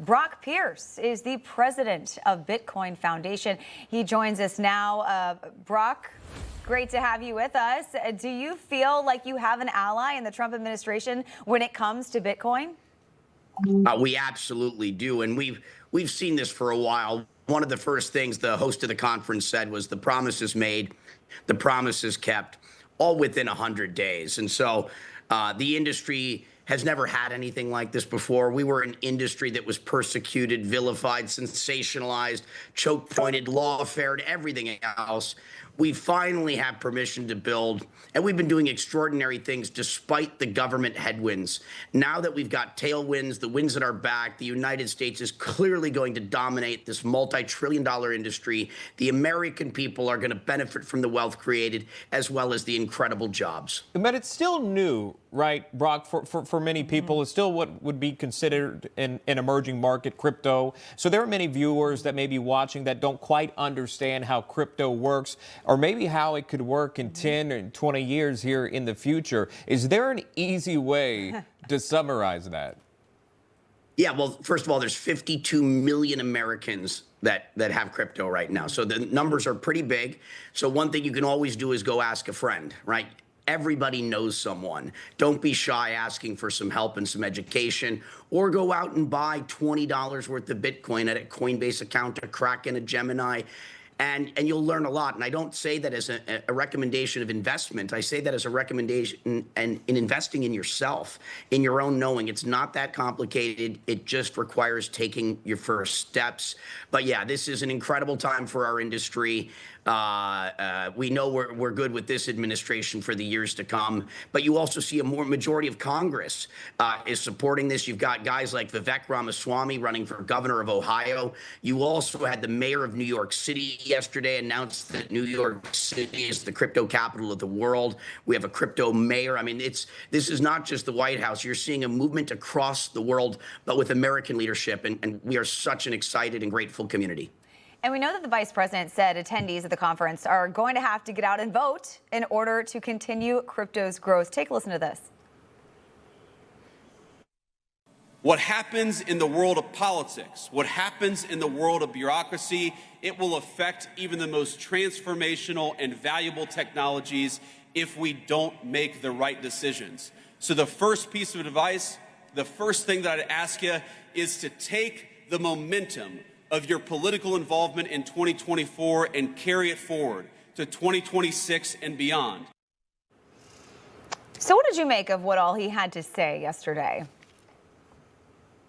Brock Pierce is the president of Bitcoin Foundation. He joins us now. Brock, great to have you with us. Do you feel like you have an ally in the Trump administration when it comes to Bitcoin? We absolutely do. And we've seen this for a while. One of the first things the host of the conference said was the promises made, the promises kept, all within 100 days. And so the industry has never had anything like this before. We were an industry that was persecuted, vilified, sensationalized, choke-pointed, lawfared, everything else. We finally have permission to build, and we've been doing extraordinary things despite the government headwinds. Now that we've got tailwinds, the winds at our back, the United States is clearly going to dominate this multi-trillion-dollar industry. The American people are going to benefit from the wealth created, as well as the incredible jobs. But it's still new, right, Brock, for many people. It's still what would be considered an emerging market, crypto. So there are many viewers that may be watching that don't quite understand how crypto works, or maybe how it could work in 10 or 20 years here in the future. Is there an easy way to summarize that? Yeah, well, first of all, there's 52 million Americans that have crypto right now. So the numbers are pretty big. So one thing you can always do is go ask a friend, right? Everybody knows someone. Don't be shy asking for some help and some education, or go out and buy $20 worth of Bitcoin at a Coinbase account, a Kraken, a Gemini, and you'll learn a lot. And I don't say that as a recommendation of investment. I say that as a recommendation and in investing in yourself, in your own knowing. It's not that complicated. It just requires taking your first steps. But yeah, this is an incredible time for our industry. We know we're good with this administration for the years to come, but you also see a majority of Congress is supporting this. You've got guys like Vivek Ramaswamy running for governor of Ohio. You also had the mayor of New York City yesterday announced that New York City is the crypto capital of the world. We have a crypto mayor. I mean, this is not just the White House. You're seeing a movement across the world, but with American leadership, and we are such an excited and grateful community. And we know that the vice president said attendees at the conference are going to have to get out and vote in order to continue crypto's growth. Take a listen to this. What happens in the world of politics, what happens in the world of bureaucracy, it will affect even the most transformational and valuable technologies if we don't make the right decisions. So the first piece of advice, the first thing that I'd ask you is to take the momentum of your political involvement in 2024 and carry it forward to 2026 and beyond. So what did you make of what all he had to say yesterday?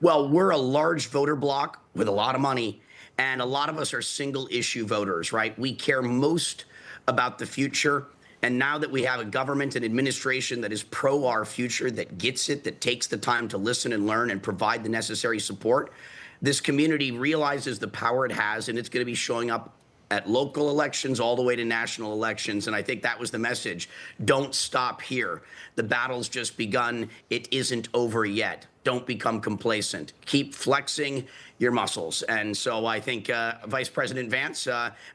Well, we're a large voter bloc with a lot of money, and a lot of us are single issue voters, right? We care most about the future. And now that we have a government and administration that is pro our future, that gets it, that takes the time to listen and learn and provide the necessary support, this community realizes the power it has, and it's going to be showing up at local elections all the way to national elections. And I think that was the message. Don't stop here. The battle's just begun. It isn't over yet. Don't become complacent. Keep flexing your muscles. And so I think Vice President Vance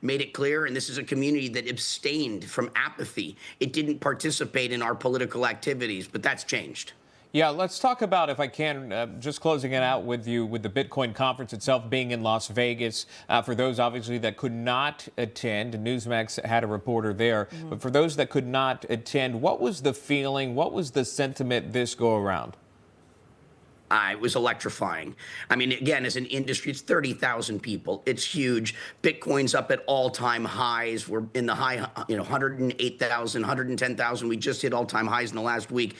made it clear, and this is a community that abstained from apathy. It didn't participate in our political activities, but that's changed. Yeah, let's talk about, if I can, just closing it out with you, with the Bitcoin conference itself being in Las Vegas. For those, obviously, that could not attend, Newsmax had a reporter there. But for those that could not attend, what was the feeling? What was the sentiment this go around? It was electrifying. I mean, again, as an industry, it's 30,000 people. It's huge. Bitcoin's up at all-time highs. We're in the high, 108,000, 110,000. We just hit all-time highs in the last week.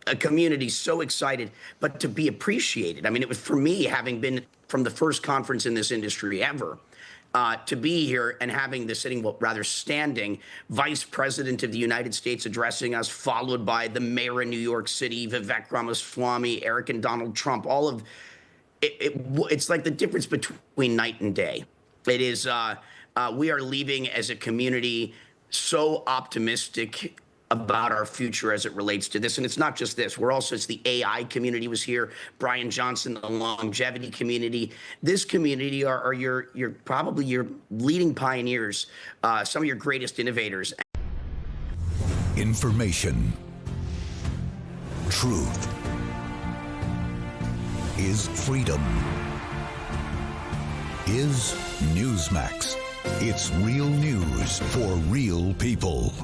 A community so excited, but to be appreciated. I mean, it was for me, having been from the first conference in this industry ever, to be here and having the standing Vice President of the United States addressing us, followed by the mayor of New York City, Vivek Ramaswamy, Eric and Donald Trump, all of it's like the difference between night and day. It is, we are leaving as a community so optimistic about our future as it relates to this. And it's not just this. It's the AI community was here. Brian Johnson, the longevity community. This community are probably your leading pioneers, some of your greatest innovators. Information. Truth is freedom. is Newsmax. It's real news for real people.